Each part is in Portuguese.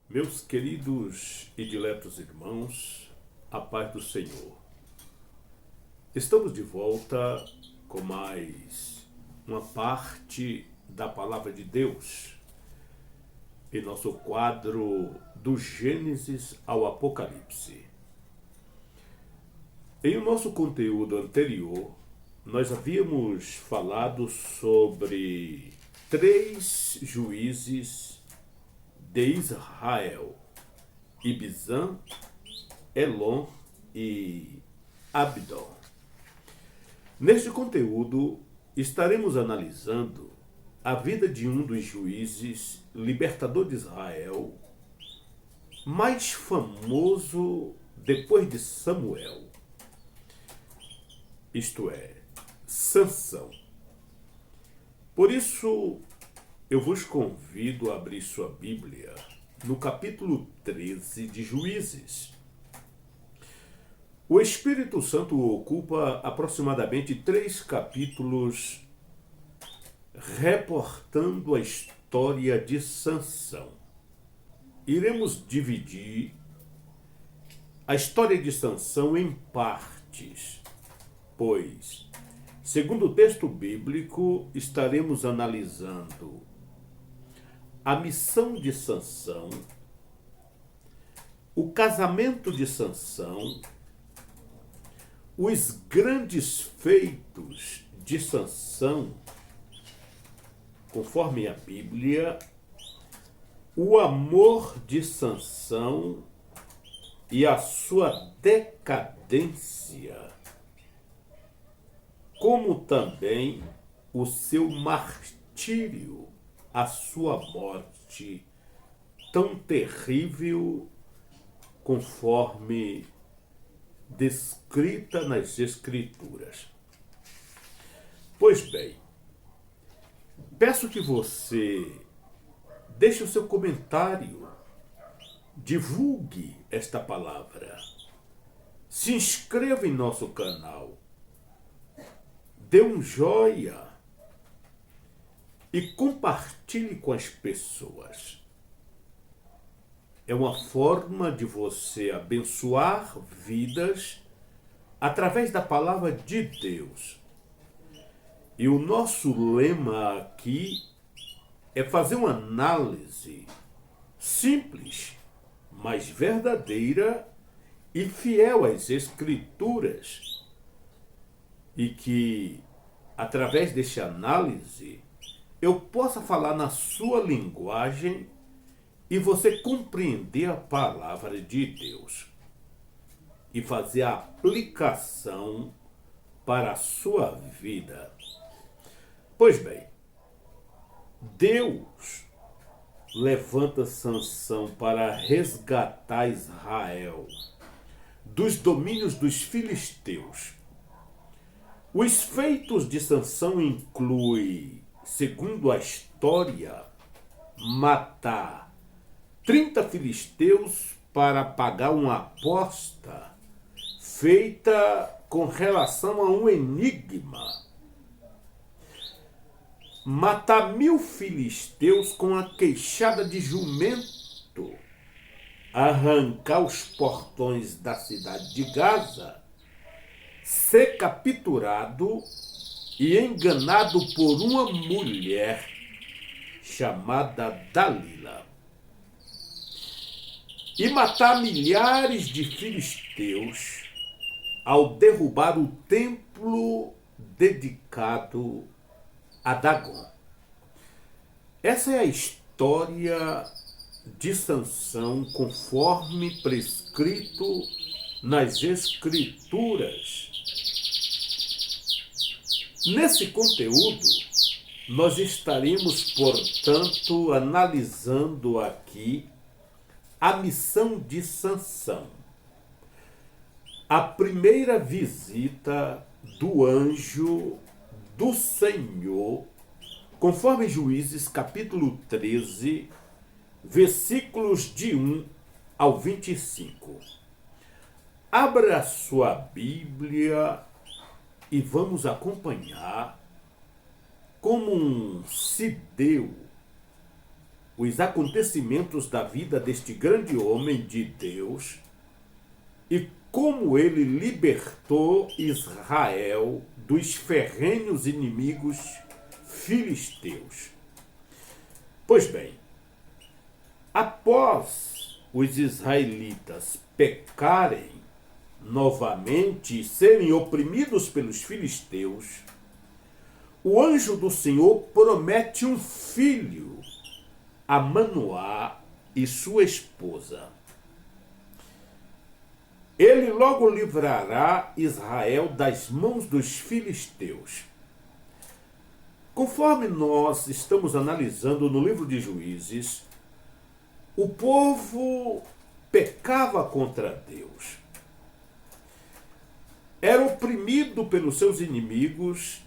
Meus queridos e diletos irmãos, a paz do Senhor. Estamos de volta com mais uma parte da Palavra de Deus em nosso quadro do Gênesis ao Apocalipse. Em o nosso conteúdo anterior, nós havíamos falado sobre 3 juízes de Israel: Ibzan, Elon e Abdon. Neste conteúdo, estaremos analisando a vida de um dos juízes libertador de Israel, mais famoso depois de Samuel, isto é, Sansão. Por isso, eu vos convido a abrir sua Bíblia no capítulo 13 de Juízes. O Espírito Santo ocupa aproximadamente 3 capítulos reportando a história de Sansão. Iremos dividir a história de Sansão em partes, pois, segundo o texto bíblico, estaremos analisando a missão de Sansão, o casamento de Sansão, os grandes feitos de Sansão, conforme a Bíblia, o amor de Sansão e a sua decadência, como também o seu martírio, a sua morte tão terrível conforme descrita nas Escrituras. Pois bem, peço que você deixe o seu comentário, divulgue esta palavra, se inscreva em nosso canal, dê um joia e compartilhe com as pessoas. É uma forma de você abençoar vidas através da palavra de Deus. E o nosso lema aqui é fazer uma análise simples, mas verdadeira e fiel às Escrituras. E que, através desta análise, eu possa falar na sua linguagem e você compreender a palavra de Deus e fazer a aplicação para a sua vida. Pois bem, Deus levanta Sansão para resgatar Israel dos domínios dos filisteus. Os feitos de Sansão incluem, segundo a história, matar 30 filisteus para pagar uma aposta feita com relação a um enigma. Matar 1000 filisteus com a queixada de jumento. Arrancar os portões da cidade de Gaza. Ser capturado e enganado por uma mulher chamada Dalila. E matar milhares de filisteus ao derrubar o templo dedicado a Dagon. Essa é a história de Sansão conforme prescrito nas Escrituras. Nesse conteúdo, nós estaremos, portanto, analisando aqui a missão de Sansão. A primeira visita do anjo do Senhor, conforme Juízes capítulo 13, versículos de 1 ao 25. Abra sua Bíblia e vamos acompanhar como se deu os acontecimentos da vida deste grande homem de Deus e como ele libertou Israel dos ferrenhos inimigos filisteus. Pois bem, após os israelitas pecarem novamente e serem oprimidos pelos filisteus, o anjo do Senhor promete um filho a Manoá e sua esposa. Ele logo livrará Israel das mãos dos filisteus. Conforme nós estamos analisando no livro de Juízes, o povo pecava contra Deus. Era oprimido pelos seus inimigos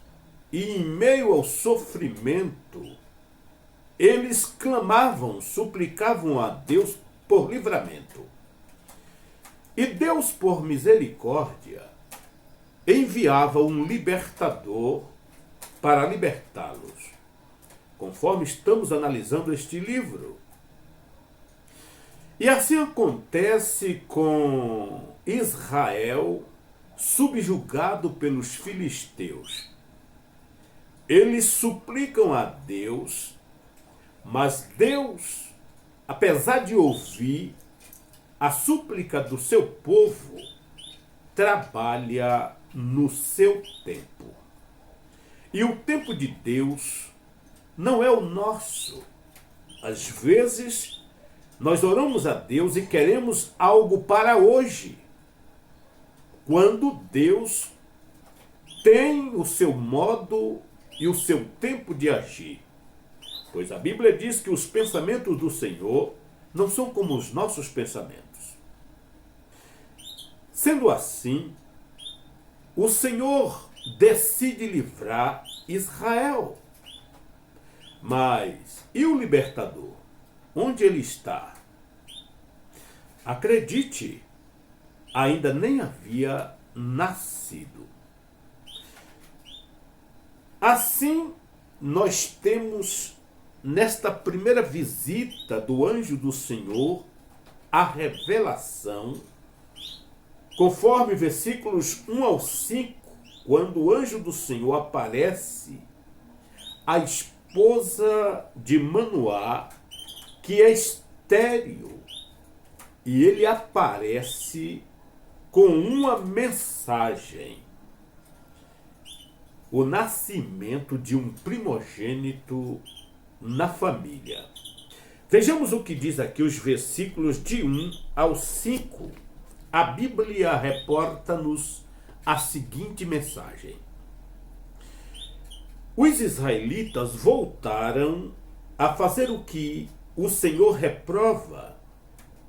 e, em meio ao sofrimento, eles clamavam, suplicavam a Deus por livramento. E Deus, por misericórdia, enviava um libertador para libertá-los, conforme estamos analisando este livro. E assim acontece com Israel subjugado pelos filisteus. Eles suplicam a Deus, mas Deus, apesar de ouvir a súplica do seu povo, trabalha no seu tempo. E o tempo de Deus não é o nosso. Às vezes, nós oramos a Deus e queremos algo para hoje, quando Deus tem o seu modo e o seu tempo de agir. Pois a Bíblia diz que os pensamentos do Senhor não são como os nossos pensamentos. Sendo assim, o Senhor decide livrar Israel. Mas e o libertador? Onde ele está? Acredite, ainda nem havia nascido. Assim, nós temos nesta primeira visita do anjo do Senhor a revelação, conforme versículos 1 ao 5, quando o anjo do Senhor aparece à esposa de Manoá, que é estéril, e ele aparece com uma mensagem: o nascimento de um primogênito na família. Vejamos o que diz aqui os versículos de 1 ao 5. A Bíblia reporta-nos a seguinte mensagem: os israelitas voltaram a fazer o que o Senhor reprova,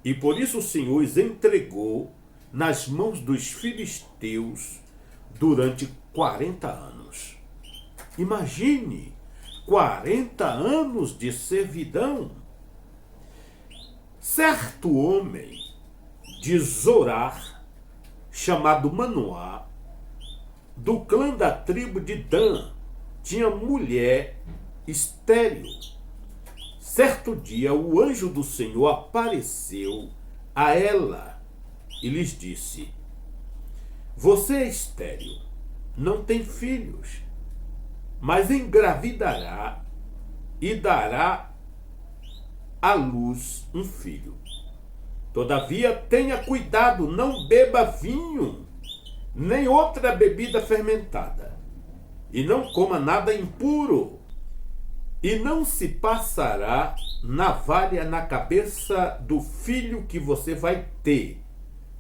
e por isso o Senhor os entregou nas mãos dos filisteus durante 40 anos. Imagine, 40 anos de servidão. Certo homem de Zorar, chamado Manoá, do clã da tribo de Dan, tinha mulher estéril. Certo dia, o anjo do Senhor apareceu a ela e lhes disse: você é estéril, não tem filhos, mas engravidará e dará à luz um filho. Todavia, tenha cuidado, não beba vinho, nem outra bebida fermentada, e não coma nada impuro, e não se passará navalha na cabeça do filho que você vai ter,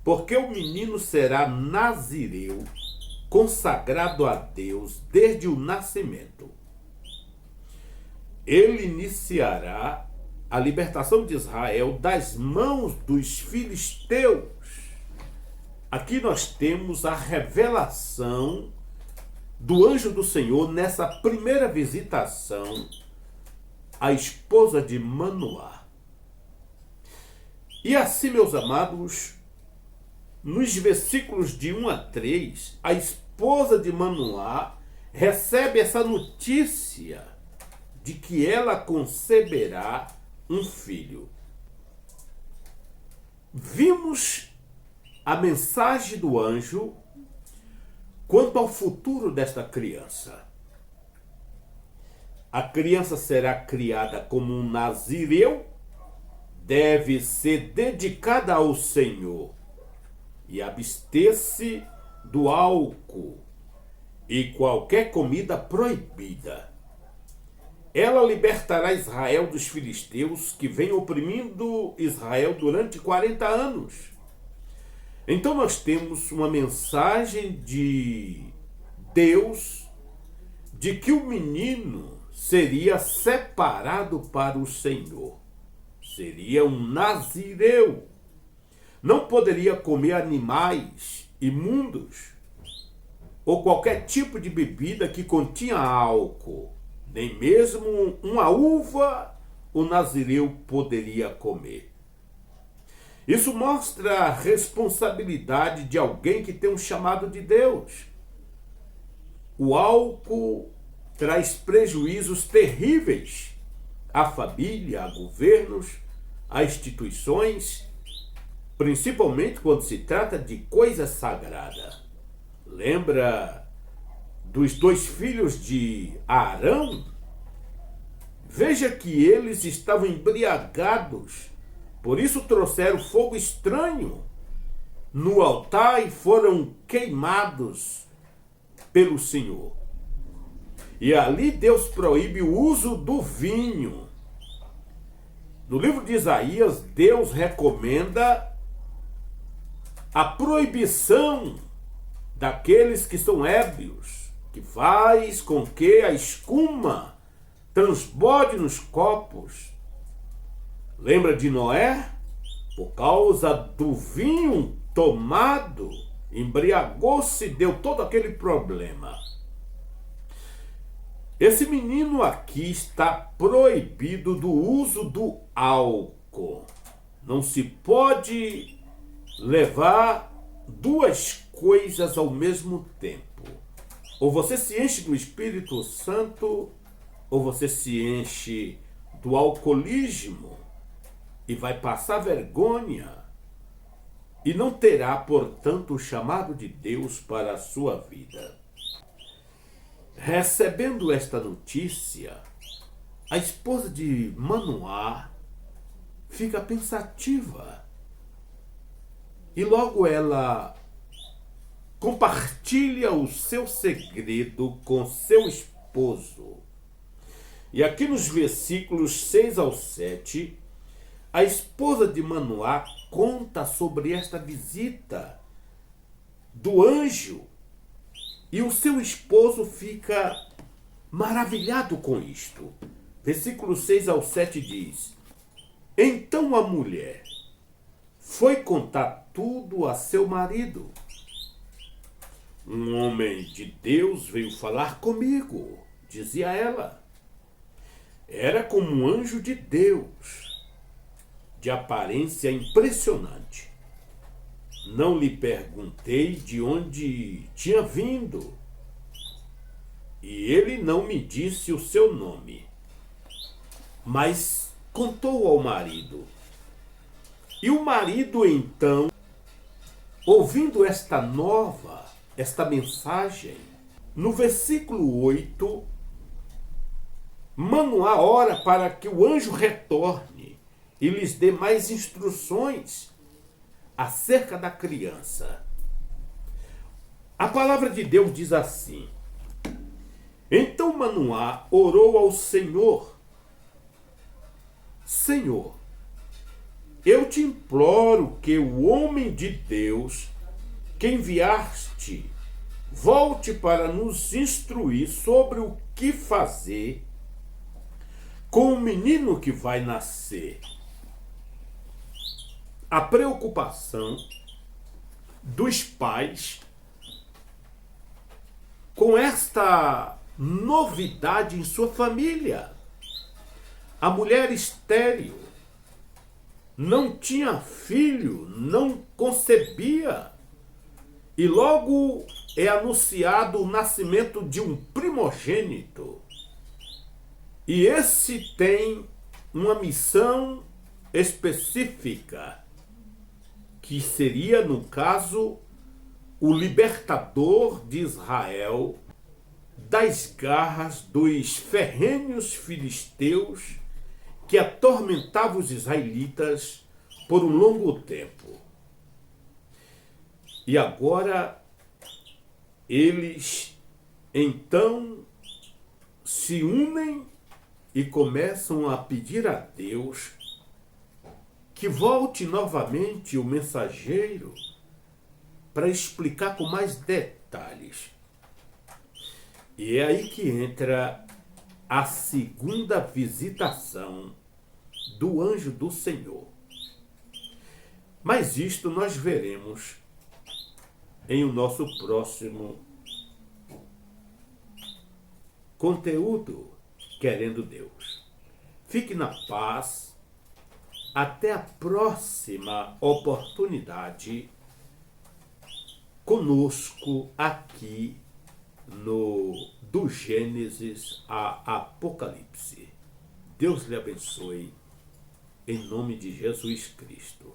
porque o menino será nazireu, consagrado a Deus desde o nascimento. Ele iniciará a libertação de Israel das mãos dos filisteus. Aqui nós temos a revelação do anjo do Senhor nessa primeira visitação à esposa de Manoá. E assim, meus amados, nos versículos de 1 a 3, a esposa de Manoá recebe essa notícia de que ela conceberá um filho. Vimos a mensagem do anjo quanto ao futuro desta criança. A criança será criada como um nazireu, deve ser dedicada ao Senhor e abster-se do álcool e qualquer comida proibida. Ela libertará Israel dos filisteus que vêm oprimindo Israel durante 40 anos. Então nós temos uma mensagem de Deus de que o menino seria separado para o Senhor. Seria um nazireu. Não poderia comer animais imundos ou qualquer tipo de bebida que continha álcool. Nem mesmo uma uva o nazireu poderia comer. Isso mostra a responsabilidade de alguém que tem um chamado de Deus. O álcool traz prejuízos terríveis à família, a governos, a instituições, principalmente quando se trata de coisa sagrada. Lembra dos 2 filhos de Arão? Veja que eles estavam embriagados, por isso trouxeram fogo estranho no altar e foram queimados pelo Senhor. E ali Deus proíbe o uso do vinho. No livro de Isaías, Deus recomenda a proibição daqueles que são ébrios, que faz com que a escuma transborde nos copos. Lembra de Noé? Por causa do vinho tomado, embriagou-se e deu todo aquele problema. Esse menino aqui está proibido do uso do álcool. Não se pode levar 2 coisas ao mesmo tempo. Ou você se enche do Espírito Santo, ou você se enche do alcoolismo e vai passar vergonha e não terá, portanto, o chamado de Deus para a sua vida. Recebendo esta notícia, a esposa de Manoá fica pensativa e logo ela compartilha o seu segredo com seu esposo. E aqui nos versículos 6 ao 7, a esposa de Manoá conta sobre esta visita do anjo e o seu esposo fica maravilhado com isto. Versículo 6 ao 7 diz: Então a mulher foi contar tudo a seu marido. Um homem de Deus veio falar comigo, dizia ela. Era como um anjo de Deus, de aparência impressionante. Não lhe perguntei de onde tinha vindo, e ele não me disse o seu nome, mas contou ao marido. E o marido, então, ouvindo esta mensagem, no versículo 8, Manoá ora para que o anjo retorne e lhes dê mais instruções acerca da criança. A palavra de Deus diz assim: Então Manoá orou ao Senhor: Senhor, eu te imploro que o homem de Deus que enviaste volte para nos instruir sobre o que fazer com o menino que vai nascer. A preocupação dos pais com esta novidade em sua família. A mulher estéril não tinha filho, não concebia, e logo é anunciado o nascimento de um primogênito. E esse tem uma missão específica, que seria, no caso, o libertador de Israel das garras dos ferrenhos filisteus que atormentavam os israelitas por um longo tempo. E agora eles então se unem e começam a pedir a Deus que volte novamente o mensageiro para explicar com mais detalhes. E é aí que entra a segunda visitação do anjo do Senhor. Mas isto nós veremos em o nosso próximo conteúdo, querendo Deus. Fique na paz. Até a próxima oportunidade conosco aqui do Gênesis a Apocalipse. Deus lhe abençoe, em nome de Jesus Cristo.